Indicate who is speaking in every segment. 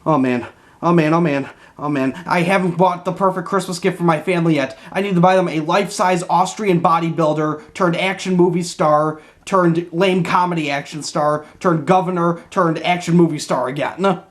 Speaker 1: Oh man. Oh man, oh man, oh man. I haven't bought the perfect Christmas gift for my family yet. I need to buy them a life-size Austrian bodybuilder, turned action movie star, turned lame comedy action star, turned governor, turned action movie star again.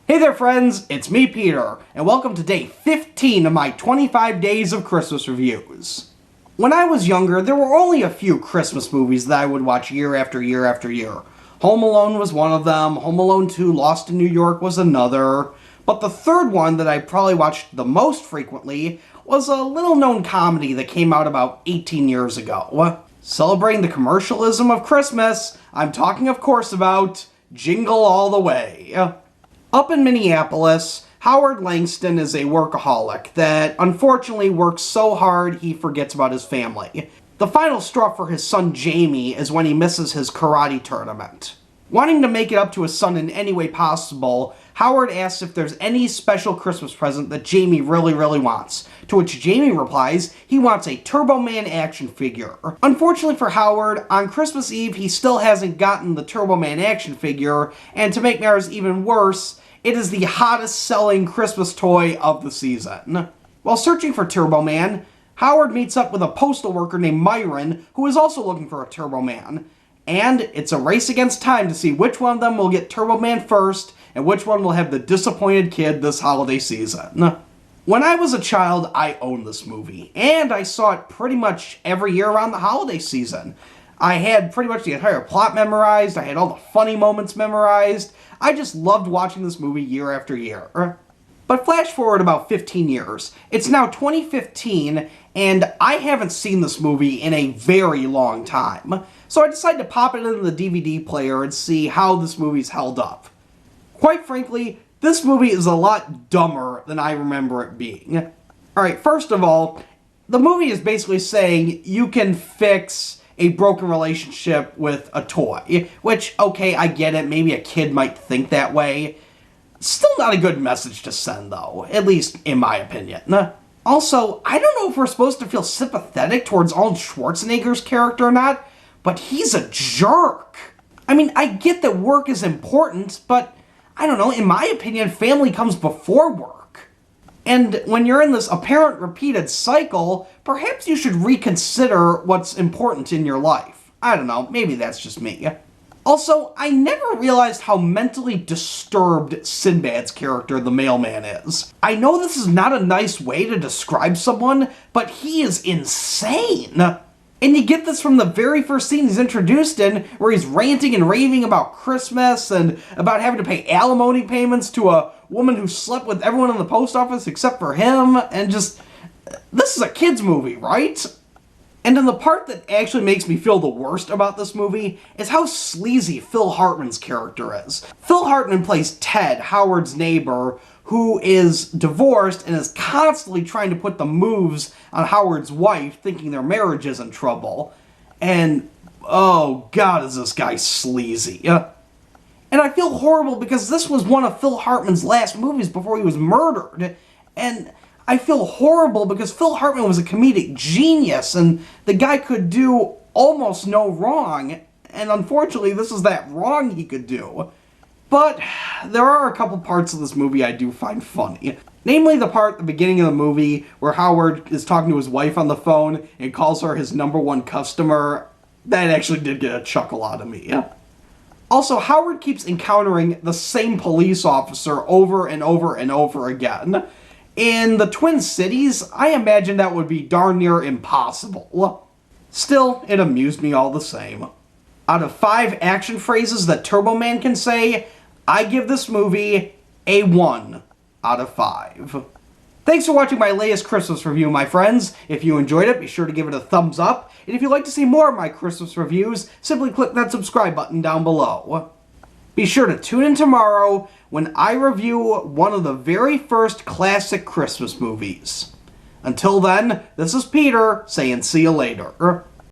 Speaker 1: Hey there friends, it's me Peter, and welcome to day 15 of my 25 days of Christmas reviews. When I was younger, there were only a few Christmas movies that I would watch year after year after year. Home Alone was one of them, Home Alone 2 Lost in New York was another. But the third one that I probably watched the most frequently was a little-known comedy that came out about 18 years ago. Celebrating the commercialism of Christmas, I'm talking, of course, about Jingle All the Way. Up in Minneapolis, Howard Langston is a workaholic that unfortunately works so hard he forgets about his family. The final straw for his son Jamie is when he misses his karate tournament. Wanting to make it up to his son in any way possible, Howard asks if there's any special Christmas present that Jamie really wants, to which Jamie replies he wants a Turbo Man action figure. Unfortunately for Howard, on Christmas Eve he still hasn't gotten the Turbo Man action figure, and to make matters even worse, it is the hottest selling Christmas toy of the season. While searching for Turbo Man, Howard meets up with a postal worker named Myron, who is also looking for a Turbo Man. And it's a race against time to see which one of them will get Turbo Man first, and which one will have the disappointed kid this holiday season. When I was a child, I owned this movie, and I saw it pretty much every year around the holiday season. I had pretty much the entire plot memorized, I had all the funny moments memorized. I just loved watching this movie year after year. But flash forward about 15 years. It's now 2015, and I haven't seen this movie in a very long time. So I decided to pop it into the DVD player and see how this movie's held up. Quite frankly, this movie is a lot dumber than I remember it being. Alright, first of all, the movie is basically saying you can fix a broken relationship with a toy. Which, okay, I get it, maybe a kid might think that way. Still not a good message to send, though, at least in my opinion. Also, I don't know if we're supposed to feel sympathetic towards Arnold Schwarzenegger's character or not, but he's a jerk. I mean, I get that work is important, but I don't know, in my opinion, family comes before work. And when you're in this apparent repeated cycle, perhaps you should reconsider what's important in your life. I don't know, maybe that's just me. Also, I never realized how mentally disturbed Sinbad's character, the mailman, is. I know this is not a nice way to describe someone, but he is insane. And you get this from the very first scene he's introduced in, where he's ranting and raving about Christmas and about having to pay alimony payments to a woman who slept with everyone in the post office except for him, and just, this is a kid's movie, right? And then the part that actually makes me feel the worst about this movie is how sleazy Phil Hartman's character is. Phil Hartman plays Ted, Howard's neighbor, who is divorced and is constantly trying to put the moves on Howard's wife, thinking their marriage is in trouble. And, oh god, is this guy sleazy. And I feel horrible because this was one of Phil Hartman's last movies before he was murdered. And I feel horrible because Phil Hartman was a comedic genius, and the guy could do almost no wrong, and unfortunately this is that wrong he could do. But there are a couple parts of this movie I do find funny. Namely the part at the beginning of the movie where Howard is talking to his wife on the phone and calls her his #1 customer. That actually did get a chuckle out of me. Also, Howard keeps encountering the same police officer over and over and over again. In the Twin Cities, I imagine that would be darn near impossible. Still, it amused me all the same. Out of 5 action phrases that Turbo Man can say, I give this movie a 1 out of 5. Thanks for watching my latest Christmas review, my friends. If you enjoyed it, be sure to give it a thumbs up. And if you'd like to see more of my Christmas reviews, simply click that subscribe button down below. Be sure to tune in tomorrow when I review one of the very first classic Christmas movies. Until then, this is Peter saying see you later.